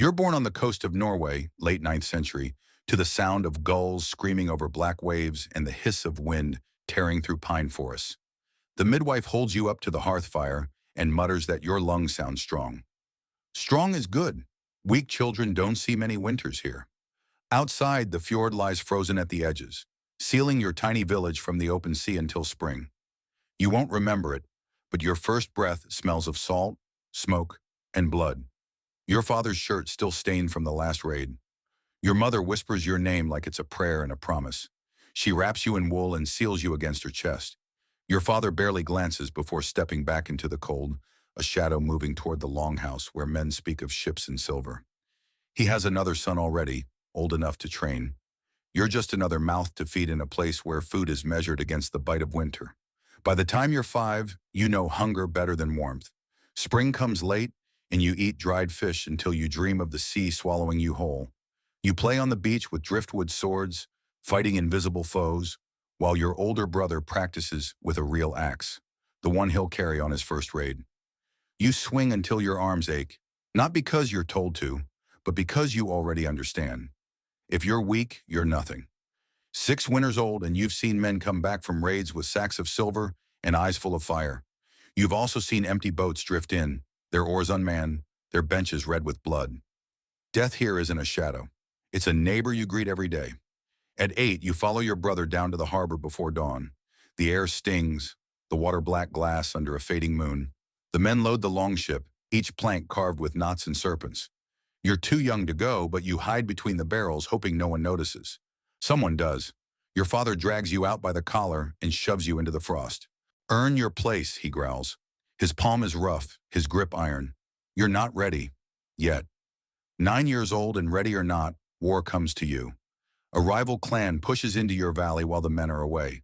You're born on the coast of Norway, late ninth century, to the sound of gulls screaming over black waves and the hiss of wind tearing through pine forests. The midwife holds you up to the hearth fire and mutters that your lungs sound strong. Strong is good. Weak children don't see many winters here. Outside, the fjord lies frozen at the edges, sealing your tiny village from the open sea until spring. You won't remember it, but your first breath smells of salt, smoke, and blood. Your father's shirt still stained from the last raid. Your mother whispers your name like it's a prayer and a promise. She wraps you in wool and seals you against her chest. Your father barely glances before stepping back into the cold, a shadow moving toward the longhouse where men speak of ships and silver. He has another son already, old enough to train. You're just another mouth to feed in a place where food is measured against the bite of winter. By the time you're 5, you know hunger better than warmth. Spring comes late, and you eat dried fish until you dream of the sea swallowing you whole. You play on the beach with driftwood swords, fighting invisible foes, while your older brother practices with a real axe, the one he'll carry on his first raid. You swing until your arms ache, not because you're told to, but because you already understand. If you're weak, you're nothing. 6 winters old and you've seen men come back from raids with sacks of silver and eyes full of fire. You've also seen empty boats drift in, their oars unmanned, their benches red with blood. Death here isn't a shadow. It's a neighbor you greet every day. At 8, you follow your brother down to the harbor before dawn. The air stings, the water black glass under a fading moon. The men load the longship, each plank carved with knots and serpents. You're too young to go, but you hide between the barrels, hoping no one notices. Someone does. Your father drags you out by the collar and shoves you into the frost. Earn your place, he growls. His palm is rough, his grip iron. You're not ready. Yet. 9 years old and ready or not, war comes to you. A rival clan pushes into your valley while the men are away.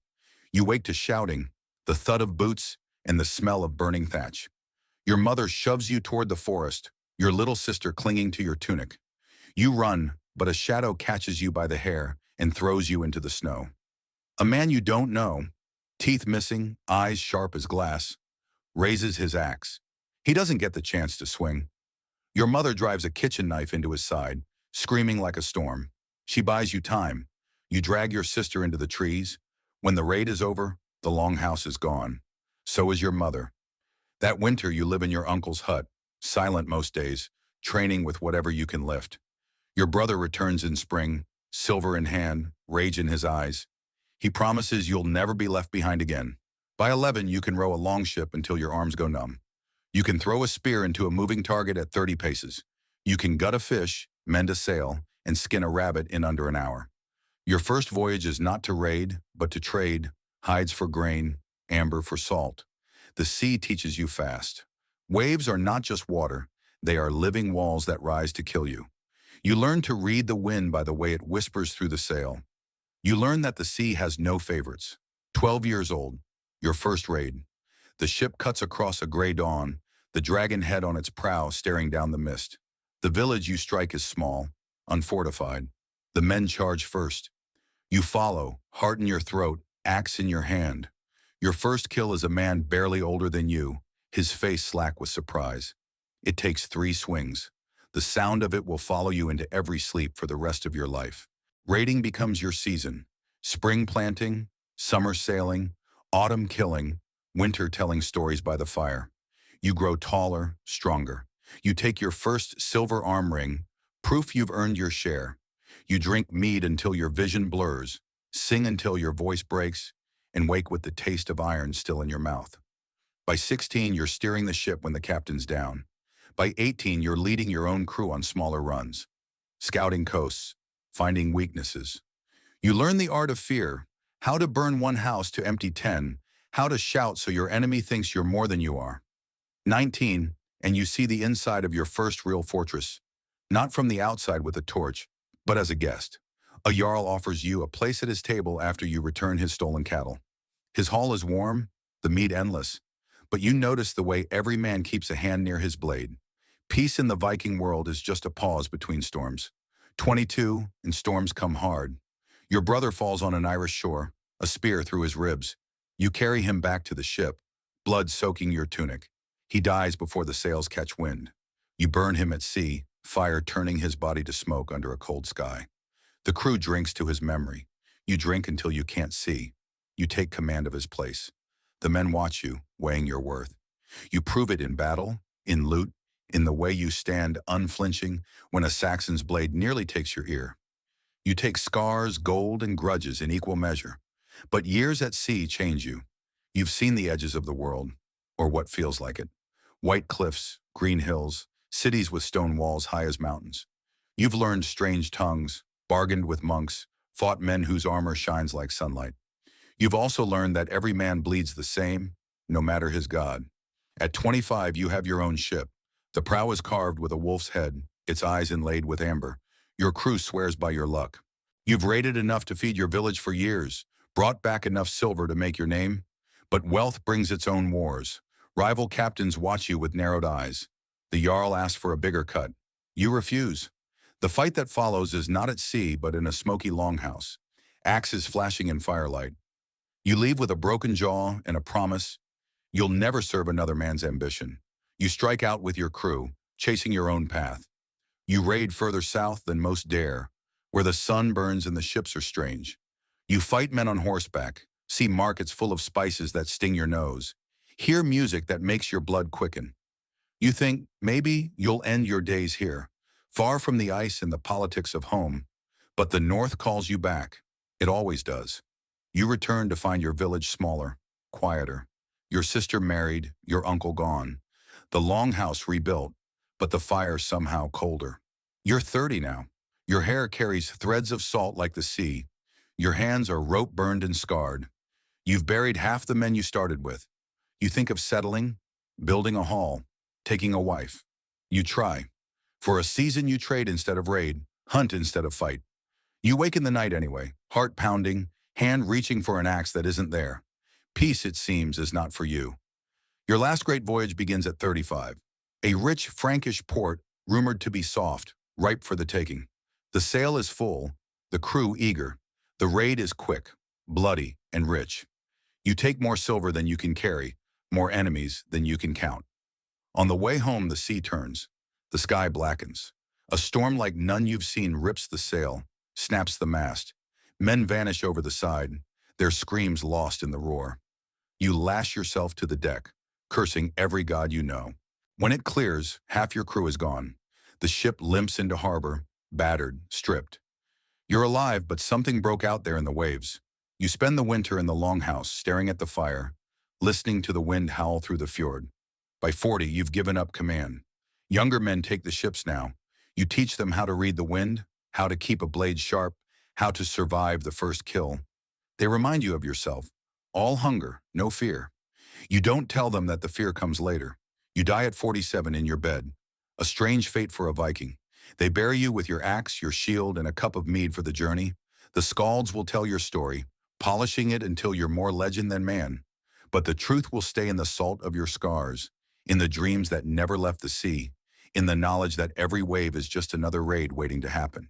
You wake to shouting, the thud of boots, and the smell of burning thatch. Your mother shoves you toward the forest, your little sister clinging to your tunic. You run, but a shadow catches you by the hair and throws you into the snow. A man you don't know, teeth missing, eyes sharp as glass, raises his axe. He doesn't get the chance to swing. Your mother drives a kitchen knife into his side, screaming like a storm. She buys you time. You drag your sister into the trees. When the raid is over, the longhouse is gone. So is your mother. That winter you live in your uncle's hut, silent most days, training with whatever you can lift. Your brother returns in spring, silver in hand, rage in his eyes. He promises you'll never be left behind again. By 11, you can row a longship until your arms go numb. You can throw a spear into a moving target at 30 paces. You can gut a fish, mend a sail, and skin a rabbit in under an hour. Your first voyage is not to raid, but to trade, hides for grain, amber for salt. The sea teaches you fast. Waves are not just water, they are living walls that rise to kill you. You learn to read the wind by the way it whispers through the sail. You learn that the sea has no favorites. 12 years old, your first raid. The ship cuts across a gray dawn, the dragon head on its prow staring down the mist. The village you strike is small, unfortified. The men charge first. You follow, heart in your throat, axe in your hand. Your first kill is a man barely older than you, his face slack with surprise. It takes 3 swings. The sound of it will follow you into every sleep for the rest of your life. Raiding becomes your season. Spring planting, summer sailing, autumn killing, winter telling stories by the fire. You grow taller, stronger. You take your first silver arm ring, proof you've earned your share. You drink mead until your vision blurs, sing until your voice breaks, and wake with the taste of iron still in your mouth. By 16, you're steering the ship when the captain's down. By 18, you're leading your own crew on smaller runs, scouting coasts, finding weaknesses. You learn the art of fear, how to burn one house to empty 10, how to shout so your enemy thinks you're more than you are. 19, and you see the inside of your first real fortress, not from the outside with a torch, but as a guest. A jarl offers you a place at his table after you return his stolen cattle. His hall is warm, the meat endless, but you notice the way every man keeps a hand near his blade. Peace in the Viking world is just a pause between storms. 22, and storms come hard. Your brother falls on an Irish shore, a spear through his ribs. You carry him back to the ship, blood soaking your tunic. He dies before the sails catch wind. You burn him at sea, fire turning his body to smoke under a cold sky. The crew drinks to his memory. You drink until you can't see. You take command of his place. The men watch you, weighing your worth. You prove it in battle, in loot, in the way you stand unflinching when a Saxon's blade nearly takes your ear. You take scars, gold, and grudges in equal measure. But years at sea change you. You've seen the edges of the world, or what feels like it. White cliffs, green hills, cities with stone walls high as mountains. You've learned strange tongues, bargained with monks, fought men whose armor shines like sunlight. You've also learned that every man bleeds the same, no matter his god. At 25, you have your own ship. The prow is carved with a wolf's head, its eyes inlaid with amber. Your crew swears by your luck. You've raided enough to feed your village for years, brought back enough silver to make your name. But wealth brings its own wars. Rival captains watch you with narrowed eyes. The Jarl asks for a bigger cut. You refuse. The fight that follows is not at sea, but in a smoky longhouse. Axes flashing in firelight. You leave with a broken jaw and a promise. You'll never serve another man's ambition. You strike out with your crew, chasing your own path. You raid further south than most dare, where the sun burns and the ships are strange. You fight men on horseback, see markets full of spices that sting your nose, hear music that makes your blood quicken. You think maybe you'll end your days here, far from the ice and the politics of home, but the North calls you back. It always does. You return to find your village smaller, quieter, your sister married, your uncle gone, the longhouse rebuilt, but the fire somehow colder. You're 30 now. Your hair carries threads of salt like the sea. Your hands are rope burned and scarred. You've buried half the men you started with. You think of settling, building a hall, taking a wife. You try. For a season you trade instead of raid, hunt instead of fight. You wake in the night anyway, heart pounding, hand reaching for an axe that isn't there. Peace, it seems, is not for you. Your last great voyage begins at 35. A rich Frankish port rumored to be soft, ripe for the taking. The sail is full, the crew eager. The raid is quick, bloody, and rich. You take more silver than you can carry, more enemies than you can count. On the way home, the sea turns. The sky blackens. A storm like none you've seen rips the sail, snaps the mast. Men vanish over the side, their screams lost in the roar. You lash yourself to the deck, cursing every god you know. When it clears, half your crew is gone. The ship limps into harbor, battered, stripped. You're alive, but something broke out there in the waves. You spend the winter in the longhouse, staring at the fire, listening to the wind howl through the fjord. By 40, you've given up command. Younger men take the ships now. You teach them how to read the wind, how to keep a blade sharp, how to survive the first kill. They remind you of yourself. All hunger, no fear. You don't tell them that the fear comes later. You die at 47 in your bed. A strange fate for a Viking. They bury you with your axe, your shield, and a cup of mead for the journey. The skalds will tell your story, polishing it until you're more legend than man. But the truth will stay in the salt of your scars, in the dreams that never left the sea, in the knowledge that every wave is just another raid waiting to happen.